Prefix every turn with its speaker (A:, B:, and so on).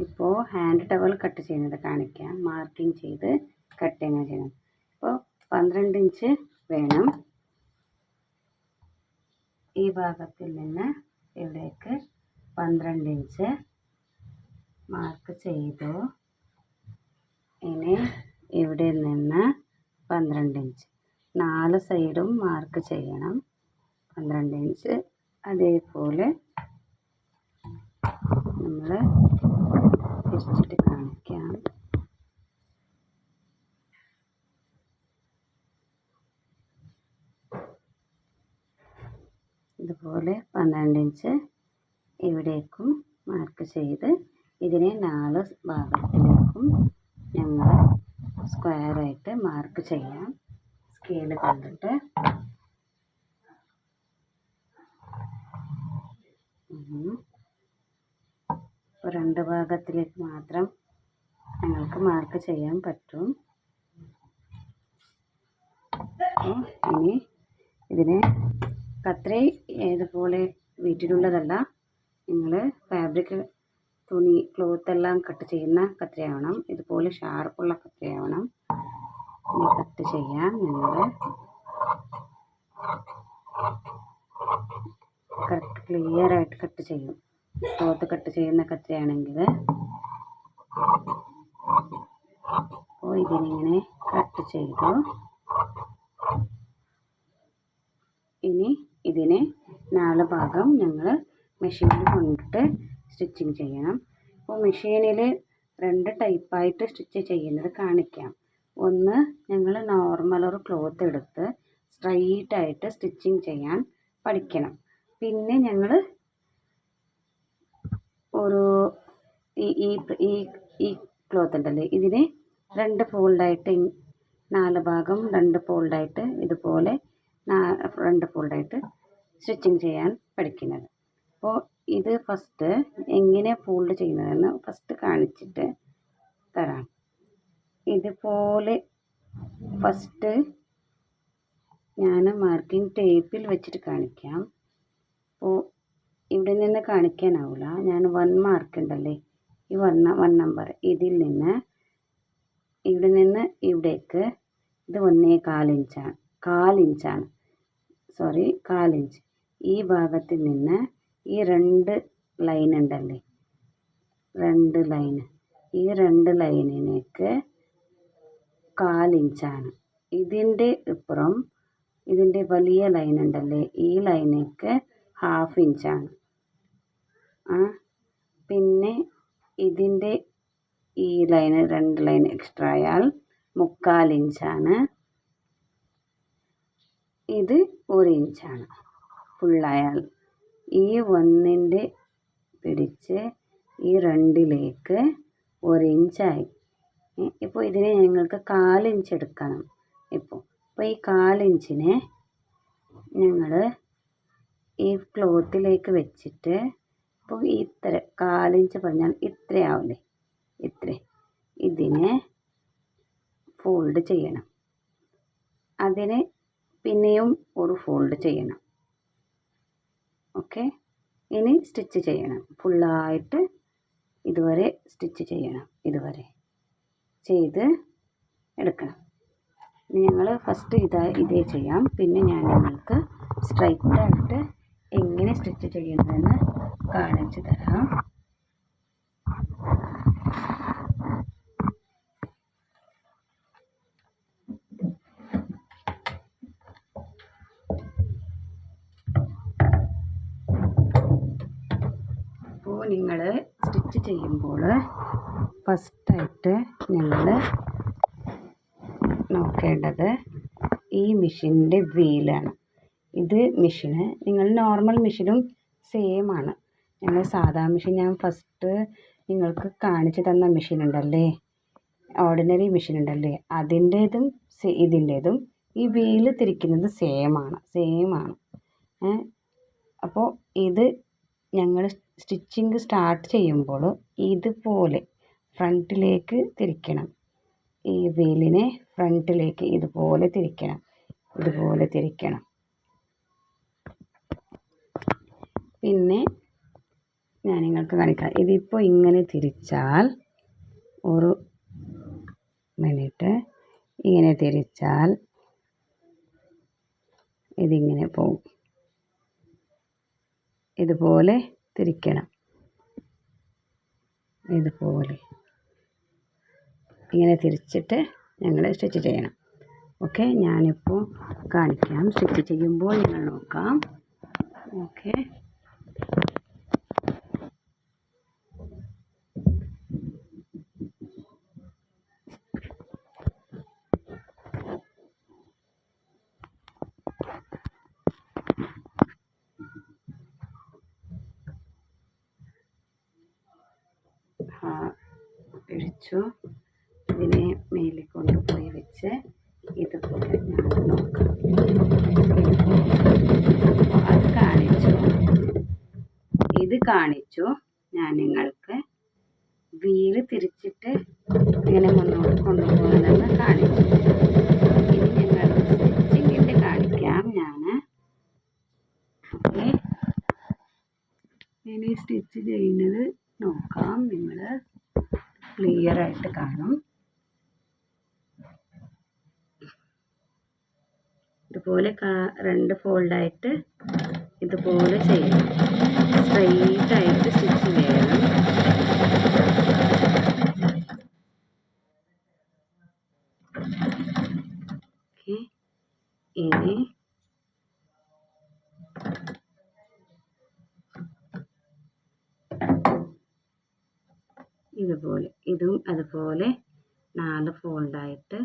A: ഇപ്പോൾ hand towel cut ചെയ്യുന്നത് കാണിക്കാം. മാർക്കിങ് ചെയ്ത് കട്ട് എങ്ങനെ ചെയ്യണം. ഇപ്പോൾ 12 ഇഞ്ച് വേണം. ഈ ഭാഗത്തിൽ നിന്ന് ഇവിടേക്ക് 12 ഇഞ്ച് മാർക്ക് ചെയ്തു. ഇനി ഇവിടെ നിന്ന് 12 ഇഞ്ച് 4 സൈഡും മാർക്ക് ചെയ്യണം. 12 ഇഞ്ച് അതേപോലെ നമ്മൾ തിരിച്ചിട്ട് കാണിക്കാം. ഇതുപോലെ 12 ഇഞ്ച് ഇവിടേക്കും മാർക്ക് ചെയ്ത് ഇതിനെ 4 ഭാഗത്തിലേക്കും ഞങ്ങൾ സ്ക്വയറായിട്ട് മാർക്ക് ചെയ്യാം. സ്കെയിൽ കണ്ടിട്ട് രണ്ട് ഭാഗത്തിലേക്ക് മാത്രം ഞങ്ങൾക്ക് മാർക്ക് ചെയ്യാൻ പറ്റും. ഇനി ഇതിനെ കത്രി ഏതുപോലെ വീട്ടിലുള്ളതല്ല, നിങ്ങൾ ഫാബ്രിക് തുണി ക്ലോത്ത് എല്ലാം കട്ട് ചെയ്യുന്ന കത്രിയാവണം. ഇതുപോലെ ഷാർപ്പുള്ള കത്രിയാവണം. ഇനി കട്ട് ചെയ്യാൻ നിങ്ങൾ ക്ലിയർ ആയിട്ട് കട്ട് ചെയ്യും. ക്ലോത്ത് കട്ട് ചെയ്യുന്ന കത്രിയാണെങ്കിൽ അപ്പോൾ ഇതിനിങ്ങനെ കട്ട് ചെയ്തു. ഇനി ഇതിനെ 4 ഭാഗം ഞങ്ങൾ മെഷീനിൽ കൊണ്ടിട്ട് സ്റ്റിച്ചിങ് ചെയ്യണം. അപ്പോൾ മെഷീനിൽ 2 ടൈപ്പായിട്ട് സ്റ്റിച്ച് ചെയ്യുന്നത് കാണിക്കാം. ഒന്ന്, ഞങ്ങൾ നോർമൽ ഒരു ക്ലോത്ത് എടുത്ത് സ്ട്രൈറ്റായിട്ട് സ്റ്റിച്ചിങ് ചെയ്യാൻ പഠിക്കണം. പിന്നെ ഞങ്ങൾ ഒരു ഈ ക്ലോത്ത് ഉണ്ടല്ലേ, ഇതിനെ 2 ഫോൾഡായിട്ട് 4 ഭാഗം 2 ഫോൾഡായിട്ട് ഇതുപോലെ 2 ഫോൾഡായിട്ട് സ്റ്റിച്ചിങ് ചെയ്യാൻ പഠിക്കുന്നത്. അപ്പോൾ ഇത് ഫസ്റ്റ് എങ്ങനെ ഫോൾഡ് ചെയ്യുന്നതെന്ന് ഫസ്റ്റ് കാണിച്ചിട്ട് തരാം. ഇതുപോലെ ഫസ്റ്റ് ഞാൻ മാർക്കിംഗ് ടേപ്പിൽ വെച്ചിട്ട് കാണിക്കാം. അപ്പോൾ ഇവിടെ നിന്ന് കാണിക്കാനാവില്ല. ഞാൻ 1 മാർക്ക് ഉണ്ടല്ലേ, ഈ 1 നമ്പർ, ഇതിൽ നിന്ന് ഇവിടെ നിന്ന് ഇവിടേക്ക് ഇത് 1.25 ഇഞ്ചാണ്. 1/4 ഇഞ്ച്. ഈ ഭാഗത്തിൽ നിന്ന് ഈ 2 ലൈൻ ഉണ്ടല്ലേ, 2 ലൈൻ, ഈ 2 ലൈനിലേക്ക് 1/4 ഇഞ്ചാണ്. ഇതിൻ്റെ ഇപ്പുറം ഇതിൻ്റെ വലിയ ലൈൻ ഉണ്ടല്ലേ, ഈ ലൈനേക്ക് 1/2 ഇഞ്ചാണ്. പിന്നെ ഇതിൻ്റെ ഈ ലൈന് 2 ലൈൻ എക്സ്ട്രാ ആയാൽ 3/4 ഇഞ്ചാണ്. ഇത് 1 ഇഞ്ചാണ് ഫുള്ളായാൽ. ഈ 1ൻ്റെ പിടിച്ച് ഈ 2ലേക്ക് 1 ഇഞ്ചായി. ഇപ്പോൾ ഇതിനെ ഞങ്ങൾക്ക് 1/4 ഇഞ്ച് എടുക്കണം. ഇപ്പോൾ ഈ 1/4 ഇഞ്ചിനെ ഞങ്ങൾ ഈ ക്ലോത്തിലേക്ക് വെച്ചിട്ട്, ഇപ്പോൾ ഇത്ര 1/4 ഇഞ്ച് പറഞ്ഞാൽ ഇത്രയാവില്ലേ, ഇതിനെ ഫോൾഡ് ചെയ്യണം. അതിനെ പിന്നെയും ഒരു ഫോൾഡ് ചെയ്യണം. ഓക്കെ, ഇനി സ്റ്റിച്ച് ചെയ്യണം. ഫുള്ളായിട്ട് ഇതുവരെ സ്റ്റിച്ച് ചെയ്യണം. ഇതുവരെ ചെയ്ത് എടുക്കണം. ഞങ്ങൾ ഫസ്റ്റ് ഇതേ ചെയ്യാം. പിന്നെ ഞാൻ നിങ്ങൾക്ക് സ്ട്രൈറ്റായിട്ട് എങ്ങനെ സ്റ്റിച്ച് ചെയ്യുന്നതെന്ന് കാണിച്ചു തരാം. അപ്പോൾ നിങ്ങൾ സ്റ്റിച്ച് ചെയ്യുമ്പോൾ ഫസ്റ്റായിട്ട് നിങ്ങൾ നോക്കേണ്ടത് ഈ മെഷീൻ്റെ വീലാണ്. ഇത് മെഷീന് നിങ്ങൾ നോർമൽ മെഷീനും സെയിം ആണ്. ഞങ്ങൾ സാധാ മെഷീൻ ഞാൻ ഫസ്റ്റ് നിങ്ങൾക്ക് കാണിച്ചു തന്ന മെഷീൻ ഉണ്ടല്ലേ, ഓർഡിനറി മെഷീൻ ഉണ്ടല്ലേ, അതിൻ്റേതും ഇതിൻ്റേതും ഈ വീല് തിരിക്കുന്നത് സെയിം ആണ്. അപ്പോൾ ഇത് ഞങ്ങൾ സ്റ്റിച്ചിങ് സ്റ്റാർട്ട് ചെയ്യുമ്പോൾ ഇതുപോലെ ഫ്രണ്ടിലേക്ക് തിരിക്കണം. ഈ വീലിനെ ഫ്രണ്ടിലേക്ക് ഇതുപോലെ തിരിക്കണം. പിന്നെ ഞാൻ നിങ്ങൾക്ക് കാണിക്കാം. ഇതിപ്പോൾ ഇങ്ങനെ തിരിച്ചാൽ ഒരു മിനിറ്റ്, ഇങ്ങനെ തിരിച്ചാൽ ഇതിങ്ങനെ പോകും. ഇതുപോലെ തിരിക്കണം, ഇതുപോലെ ഇങ്ങനെ തിരിച്ചിട്ട് ഞങ്ങൾ സ്റ്റിച്ച് ചെയ്യണം. ഓക്കെ, ഞാനിപ്പോൾ കാണിക്കാം. സ്റ്റിച്ച് ചെയ്യുമ്പോൾ നിങ്ങൾ നോക്കാം. ഓക്കെ, പിടിച്ചു, ഇതിനെ മേലെ കൊണ്ടുപോയി വെച്ച് ഇതുപോലെ ഞാൻ നോക്കാം. അത് കാണിച്ചു, ഇത് കാണിച്ചു. ഞാൻ നിങ്ങൾക്ക് വീല് തിരിച്ചിട്ട് ഇങ്ങനെ മുന്നോട്ട് കൊണ്ടുപോകുന്നതെന്ന് കാണിച്ചു. ഇനി ഞങ്ങൾ സ്റ്റിച്ചിങ്ങിൻ്റെ കാണിക്കാം. ഞാൻ ഓക്കെ, ഇനി സ്റ്റിച്ച് ചെയ്യുന്നത് നോക്കാം. നിങ്ങൾ ക്ലിയർ ആയിട്ട് കാണും. ഇതുപോലെ 2 ഫോൾഡായിട്ട് ഇതുപോലെ ചെയ്യണം. സ്ട്രെയിറ്റ് ആയിട്ട് സ്റ്റിച്ച് ചെയ്യണം. ഓക്കെ, ഇനി ഇതുപോലെ ഇതും അതുപോലെ 4 ഫോൾഡായിട്ട്